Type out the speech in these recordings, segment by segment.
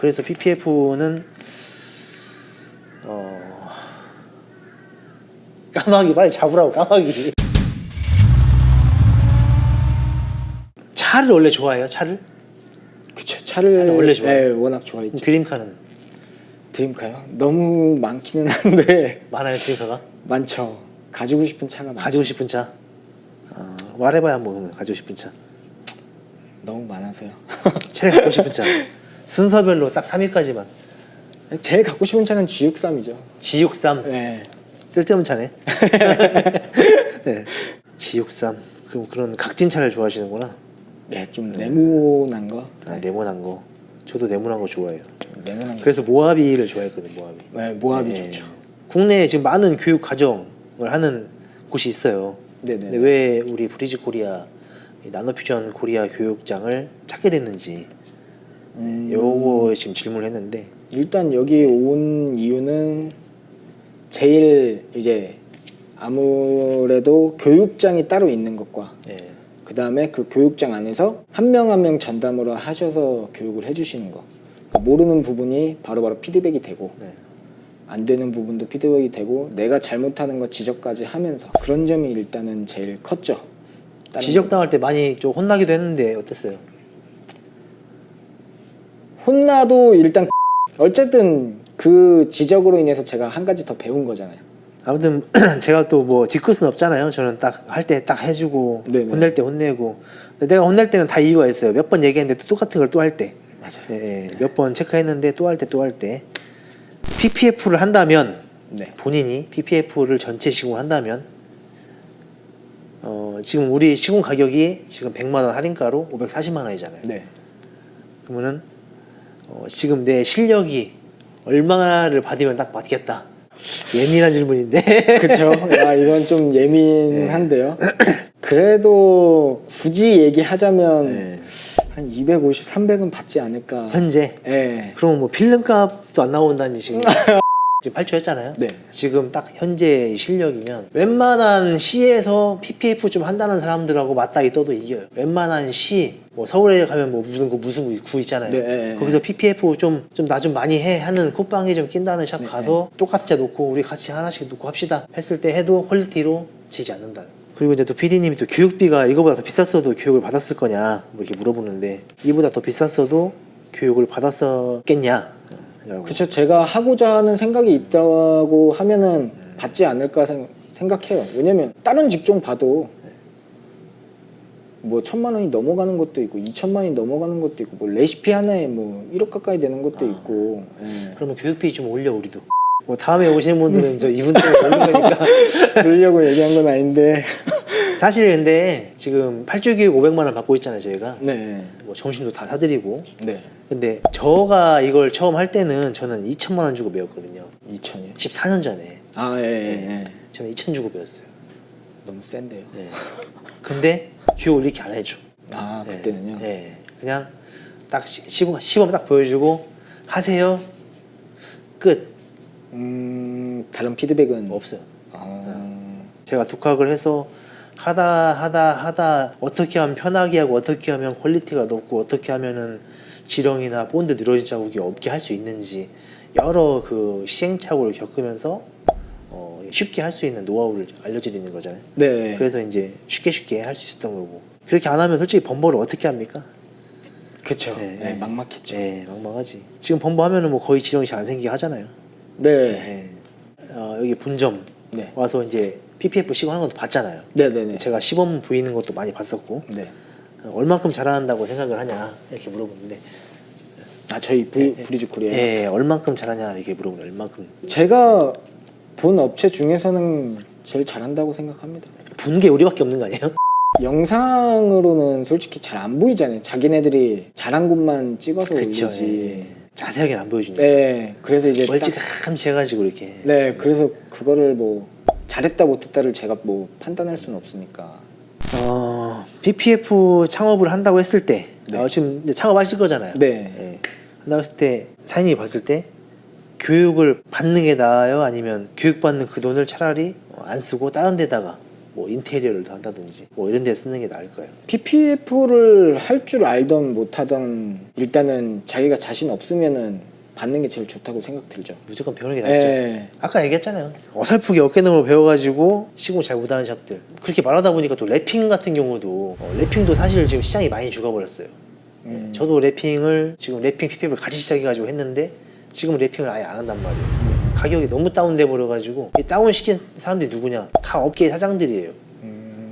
그래서 PPF는 까마귀 빨리 잡으라고. 까마귀. 차를 원래 좋아해요? 차를? 그쵸. 차를 원래 좋아해요. 네, 워낙 좋아했죠. 드림카는 드림카요? 너무 많기는 한데 많아요? 드림카가? 많죠. 가지고 싶은 차가 많죠. 가지고 싶은 차? 말해봐야 뭐 가지고 싶은 차. 너무 많아서요. 제일 갖고 싶은 차. 순서별로 딱 3위까지만. 제일 갖고 싶은 차는 G63이죠. G63. 네. 쓸데없는 차네. 네. G63. 그럼 그런 각진 차를 좋아하시는구나. 네, 좀 네모난 거. 네모난 거. 저도 네모난 거 좋아해요. 네모난 거. 그래서 모하비를 좋아했거든. 모하비. 네, 모하비 좋죠. 국내에 지금 많은 교육 과정을 하는 곳이 있어요. 네네. 근데 왜 우리 브리지 코리아 나노퓨전 코리아 교육장을 찾게 됐는지 요거 지금 질문을 했는데, 일단 여기 온 이유는 제일 이제 아무래도 교육장이 따로 있는 것과 네. 그 다음에 그 교육장 안에서 한 명 한 명 전담으로 하셔서 교육을 해주시는 거. 그러니까 모르는 부분이 바로바로 피드백이 되고 네. 안 되는 부분도 피드백이 되고 내가 잘못하는 거 지적까지 하면서 그런 점이 일단은 제일 컸죠. 지적당할 때 많이 좀 혼나기도 했는데 어땠어요? 혼나도 일단 어쨌든 그 지적으로 인해서 제가 한 가지 더 배운 거잖아요. 아무튼 제가 또 뭐 뒤끝은 없잖아요. 저는 딱 할 때 딱 해주고 네네. 혼낼 때 혼내고. 근데 내가 혼낼 때는 다 이유가 있어요. 몇 번 얘기했는데 또 똑같은 걸 또 할 때. 맞아요. 몇 번 체크했는데 또 할 때. PPF를 한다면, 네. 본인이 PPF를 전체 시공을 한다면 지금 우리 시공 가격이 지금 100만 원 할인가로 540만 원이잖아요. 네. 그러면은 지금 내 실력이 얼마를 받으면 딱 맞겠다. 예민한 질문인데. 그쵸. 야, 이건 좀 예민한데요. 그래도 굳이 얘기하자면 한 250, 300은 받지 않을까. 현재. 네. 그럼 뭐 필름값도 안 나온다는 지금. 지금 발주했잖아요. 네. 지금 딱 현재 실력이면 웬만한 시에서 PPF 좀 한다는 사람들하고 맞다이 떠도 이겨요. 웬만한 시, 뭐 서울에 가면 뭐 무슨 구 있잖아요. 네. 거기서 PPF 좀 나 좀 많이 해 하는 콧방에 좀 낀다는 샵 가서 똑같이 자 놓고 우리 같이 하나씩 놓고 합시다 했을 때 해도 퀄리티로 지지 않는다. 그리고 이제 또 PD님이 또 교육비가 이거보다 더 비쌌어도 교육을 받았을 거냐 뭐 이렇게 물어보는데, 이보다 더 비쌌어도 교육을 받았었겠냐. 그쵸. 제가 하고자 하는 생각이 있다고 하면은 받지 않을까 생각해요. 왜냐면 다른 직종 봐도 뭐 1,000만 원이 넘어가는 것도 있고 2,000만 원이 넘어가는 것도 있고 뭐 레시피 하나에 뭐 1억 가까이 되는 것도 있고. 그러면 교육비 좀 올려 우리도. 뭐 다음에 오시는 분들은 저 이분 때문에 올린 거니까. 그러려고 얘기한 건 아닌데. 사실 근데 지금 8주 교육 500만 원 받고 있잖아요 저희가. 네. 뭐 점심도 다 사드리고. 네. 근데 저가 이걸 처음 할 때는 저는 2천만 원 주고 배웠거든요. 2,000이요? 14년 전에. 아, 예. 저는 2천 주고 배웠어요. 너무 센데요. 네. 근데 교육을 이렇게 안 해줘. 아, 그때는요? 네. 그냥 딱 시범 딱 보여주고 하세요. 끝. 다른 피드백은 없어요. 아... 제가 독학을 해서 하다 어떻게 하면 편하게 하고 어떻게 하면 퀄리티가 높고 어떻게 하면은 지렁이나 본드 늘어진 자국이 없게 할 수 있는지 여러 그 시행착오를 겪으면서 쉽게 할 수 있는 노하우를 알려드리는 거잖아요. 네. 그래서 이제 쉽게 할 수 있었던 거고, 그렇게 안 하면 솔직히 범버를 어떻게 합니까? 그쵸. 네, 네, 막막했죠. 네, 막막하지. 지금 범버 하면은 뭐 거의 지렁이 잘 안 생기게 하잖아요. 네. 여기 본점 네. 와서 이제 PPF 시공하는 것도 봤잖아요. 네네네. 제가 시범 보이는 것도 많이 봤었고. 네. 얼만큼 잘한다고 생각을 하냐 이렇게 물어보는데, 아, 저희 브리지 코리아. 예, 얼만큼 잘하냐 이렇게 물어보는. 얼만큼 제가 본 업체 중에서는 제일 잘한다고 생각합니다. 본 게 우리밖에 없는 거 아니에요? 영상으로는 솔직히 잘 안 보이잖아요. 자기네들이 잘한 곳만 찍어서 그쵸. 올리지. 예. 자세하게는 안 보여주니까. 네. 그래서 이제 멀찌감치 해가지고 이렇게. 네. 그래서 그거를 뭐 잘했다 못했다를 제가 뭐 판단할 수는 없으니까. PPF 창업을 한다고 했을 때, 네. 지금 이제 창업하실 거잖아요. 네. 예. 한다고 했을 때 사장님이 봤을 때 교육을 받는 게 나아요? 아니면 교육받는 그 돈을 차라리 안 쓰고 다른 데다가 뭐 인테리어를 더 한다든지 뭐 이런 데 쓰는 게 나을까요? PPF를 할 줄 알던 못하던 일단은 자기가 자신 없으면은 받는 게 제일 좋다고 생각 들죠. 무조건 배우는 게 낫죠. 예. 아까 얘기했잖아요. 어설프게 어깨너머 배워가지고 시공 잘 못하는 샵들. 그렇게 말하다 보니까 또 랩핑 같은 경우도 랩핑도 사실 지금 시장이 많이 죽어버렸어요. 저도 랩핑을 지금 랩핑 PPF를 같이 시작해가지고 했는데 지금 랩핑을 아예 안 한단 말이에요. 가격이 너무 다운돼 버려가지고 이 다운시킨 사람들이 누구냐? 다 업계 사장들이에요.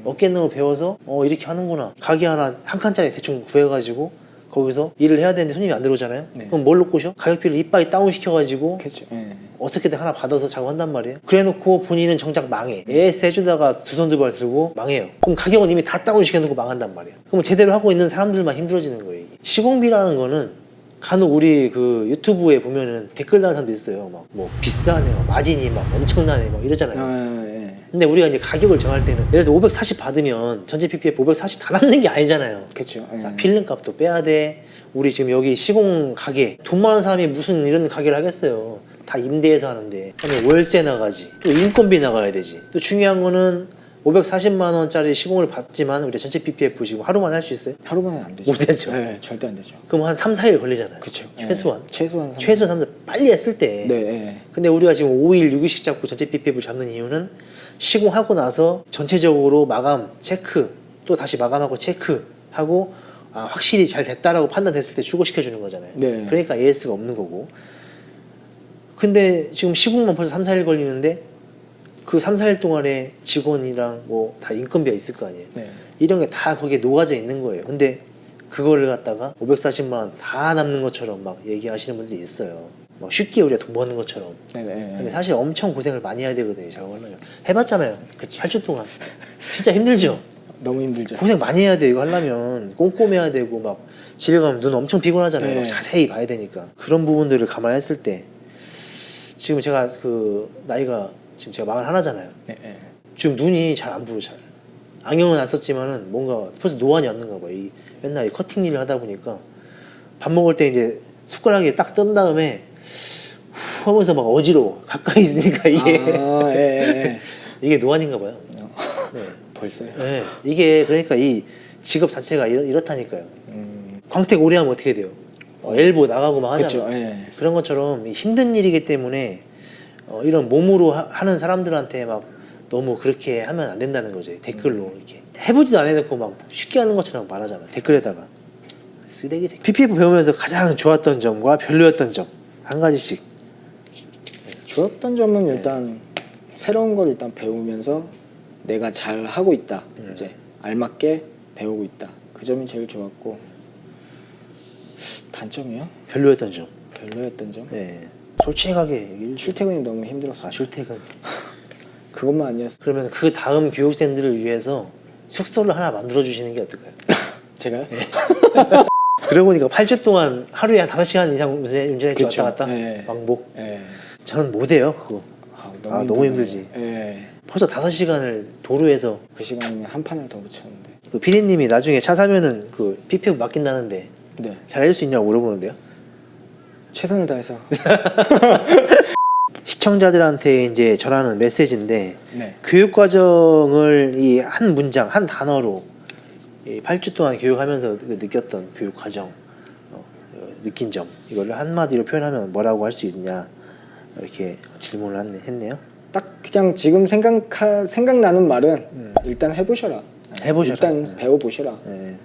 어깨너머 배워서 이렇게 하는구나. 가게 하나 한 칸짜리 대충 구해가지고 거기서 일을 해야 되는데 손님이 안 들어오잖아요. 네. 그럼 뭘로 꼬셔? 가격비를 이빠이 다운시켜가지고 그렇죠. 예. 어떻게든 하나 받아서 작업한단 말이에요. 그래놓고 본인은 정작 망해. AS 해주다가 두 손 두 발 들고 망해요. 그럼 가격은 이미 다 다운시켜놓고 망한단 말이에요. 그럼 제대로 하고 있는 사람들만 힘들어지는 거예요. 이게. 시공비라는 거는 간혹 우리 그 유튜브에 보면은 댓글 다는 사람도 있어요. 막 뭐 비싸네, 막 마진이 막 엄청나네, 막 이러잖아요. 아, 예. 근데 우리가 이제 가격을 정할 때는 예를 들어 540 받으면 전체 PPF 540 다 남는 게 아니잖아요. 그렇죠. 예. 자, 필름 값도 빼야 돼. 우리 지금 여기 시공 가게 돈 많은 사람이 무슨 이런 가게를 하겠어요. 다 임대해서 하는데. 그다음에 월세 나가지. 또 인건비 나가야 되지. 또 중요한 거는 540만 원짜리 시공을 받지만 우리 전체 PPF 지금 하루만 할 수 있어요? 하루 만에 안 되죠. 못 되죠. 네, 절대 안 되죠. 그럼 한 3, 4일 걸리잖아요. 그렇죠. 최소한. 최소한 최소한 3, 4일 빨리 했을 때. 네. 예. 근데 우리가 지금 5일, 6일씩 잡고 전체 PPF를 잡는 이유는 시공하고 나서 전체적으로 마감, 체크, 또 다시 마감하고 체크하고 확실히 잘 됐다라고 판단됐을 때 출고시켜 주는 거잖아요. 네. 그러니까 AS가 없는 거고. 근데 지금 시공만 벌써 3, 4일 걸리는데 그 3, 4일 동안에 직원이랑 뭐 다 인건비가 있을 거 아니에요. 네. 이런 게 다 거기에 녹아져 있는 거예요. 근데 그거를 갖다가 540만 원 다 남는 것처럼 막 얘기하시는 분들이 있어요. 막 쉽게 우리가 돈 버는 것처럼. 네. 네. 근데 사실 엄청 고생을 많이 해야 되거든요. 작업하려면. 해봤잖아요. 8주 동안. 진짜 힘들죠. 너무 힘들죠. 고생 많이 해야 돼. 이거 하려면 꼼꼼해야 되고 막 집에 가면 눈 엄청 피곤하잖아요. 네. 막 자세히 봐야 되니까. 그런 부분들을 감안했을 때 지금 제가 그 나이가 지금 제가 41잖아요. 네. 네. 지금 눈이 잘 안 부러 잘. 안경은 안 썼지만은 뭔가 벌써 노안이 왔는가 봐. 이 맨날 이 커팅 일을 하다 보니까 밥 먹을 때 이제 숟가락에 딱 뜬 다음에 후 하면서 막 어지러워. 가까이 있으니까 이게 아, 예. 이게 노안인가 봐요. 네. 벌써요? 네. 이게 그러니까 이 직업 자체가 이렇다니까요. 광택 오래 하면 어떻게 돼요? 엘보 나가고 막 하잖아. 그렇죠. 예. 그런 것처럼 힘든 일이기 때문에 이런 몸으로 하는 사람들한테 막 너무 그렇게 하면 안 된다는 거죠. 댓글로 이렇게 해보지도 안 해놓고 막 쉽게 하는 것처럼 말하잖아. 댓글에다가 쓰레기 새끼. PPF 배우면서 가장 좋았던 점과 별로였던 점 한 가지씩. 좋았던 점은 일단 새로운 걸 일단 배우면서 내가 잘 하고 있다. 이제 알맞게 배우고 있다. 그 점이 제일 좋았고 단점이요? 별로였던 점. 별로였던 점? 네. 솔직하게 얘기를 출퇴근이 너무 힘들었어요. 출퇴근. 그것만 아니었어. 그러면 그 다음 교육생들을 위해서 숙소를 하나 만들어 주시는 게 어떨까요? 제가요? 그러고 보니까 8주 동안 하루에 한 5시간 이상 운전했죠. 그쵸. 왔다 갔다. 네. 왕복. 예. 저는 못해요 그거. 너무 힘들지. 예. 벌써 5시간을 도로에서. 그 시간이면 한 판을 더 붙였는데. 그 피디님이 나중에 차 사면은 그 PPF 맡긴다는데 네. 잘 해줄 수 있냐고 물어보는데요. 최선을 다해서. 시청자들한테 이제 전하는 메시지인데 네. 교육 과정을 이 한 문장 한 단어로 이 8주 동안 교육하면서 느꼈던 교육 과정, 느낀 점 이거를 한마디로 표현하면 뭐라고 할 수 있냐 이렇게 질문을 했네요. 딱 그냥 지금 생각나는 말은 일단 해보셔라. 해보셔라. 일단 배워보셔라. 네.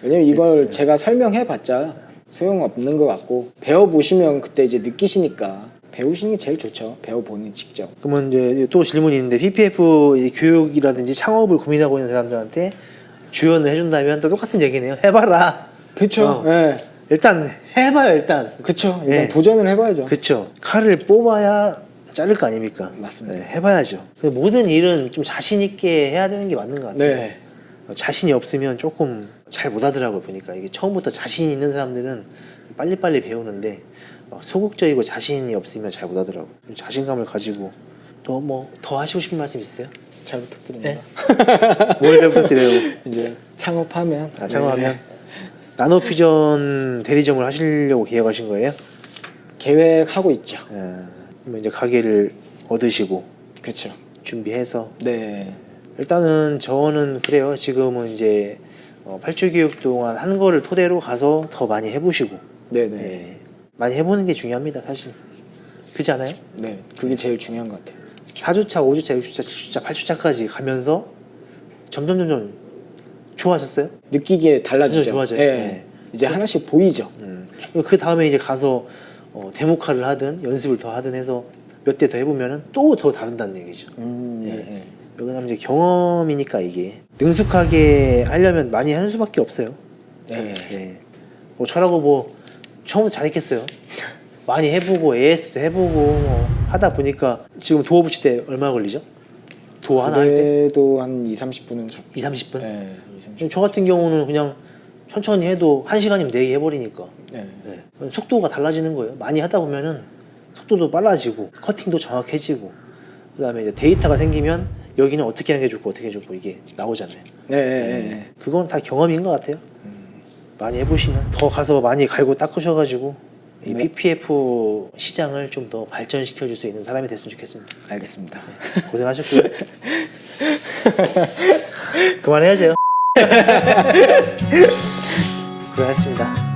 왜냐면 이걸 제가 설명해봤자 소용없는 것 같고 배워보시면 그때 이제 느끼시니까 배우시는 게 제일 좋죠. 배워보는 직접. 그러면 이제 또 질문이 있는데 PPF 이 교육이라든지 창업을 고민하고 있는 사람들한테 조언을 해준다면 또 똑같은 얘기네요. 해봐라. 그쵸. 예. 일단 해봐요. 일단. 그쵸. 일단 네. 도전을 해봐야죠. 그쵸. 칼을 뽑아야 자를 거 아닙니까? 맞습니다. 네, 해봐야죠. 근데 모든 일은 좀 자신 있게 해야 되는 게 맞는 것 같아요. 네. 자신이 없으면 조금 잘 못하더라고요. 보니까 이게 처음부터 자신 있는 사람들은 빨리빨리 배우는데 소극적이고 자신이 없으면 잘 못하더라고요. 자신감을 가지고 더 하시고 싶은 말씀 있어요? 잘 부탁드립니다. 뭘 잘 부탁드려요? 이제 창업하면. 창업하면 네. 나노퓨전 대리점을 하시려고 계획하신 거예요? 계획하고 있죠. 그러면 이제 가게를 얻으시고 그렇죠. 준비해서 네. 일단은 저는 그래요. 지금은 이제 8주 교육 동안 한 거를 토대로 가서 더 많이 해보시고 네네. 예, 많이 해보는 게 중요합니다. 사실 그렇지 않아요? 네, 그게 제일 중요한 것 같아요. 4주차, 5주차, 6주차, 7주차, 8주차까지 가면서 점점 좋아졌어요? 느끼기에 달라지죠. 좋아져요. 예. 네. 이제 하나씩 보이죠. 그 다음에 이제 가서 데모카를 하든 연습을 더 하든 해서 몇 대 더 해보면은 또 더 다른다는 얘기죠. 네. 예. 네. 여기는 이제 경험이니까 이게 능숙하게 하려면 많이 하는 수밖에 없어요. 네. 예. 저라고 뭐 처음부터 잘했겠어요. 많이 해보고 AS도 해보고 뭐 하다 보니까 지금 도어 붙일 때 얼마 걸리죠? 도어 하나 할 때? 그래도 한 2, 30분은 2, 30분? 네, 2, 30분. 지금 저 같은 경우는 그냥 천천히 해도 1시간이면 4개 해버리니까 네. 예. 속도가 달라지는 거예요. 많이 하다 보면은 속도도 빨라지고 커팅도 정확해지고 그 다음에 이제 데이터가 생기면 여기는 어떻게 하는 게 좋고 어떻게 좋고 이게 나오잖아요. 네, 네, 네. 그건 다 경험인 것 같아요. 많이 해보시면 더 가서 많이 갈고 닦으셔가지고 이 네. PPF 시장을 좀 더 발전시켜 줄 수 있는 사람이 됐으면 좋겠습니다. 알겠습니다. 고생하셨고요. 그만해야죠. 고생하셨습니다.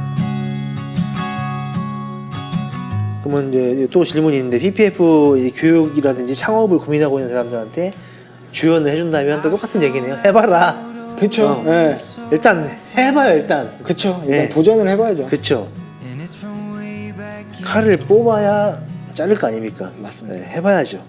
그러면 이제 또 질문이 있는데 PPF 이 교육이라든지 창업을 고민하고 있는 사람들한테 주연을 해준다면 또 똑같은 얘기네요. 해봐라. 그렇죠. 네. 일단 해봐요. 일단. 그렇죠. 일단 네. 도전을 해봐야죠. 그렇죠. 칼을 뽑아야 자를 거 아닙니까? 맞습니다. 네, 해봐야죠.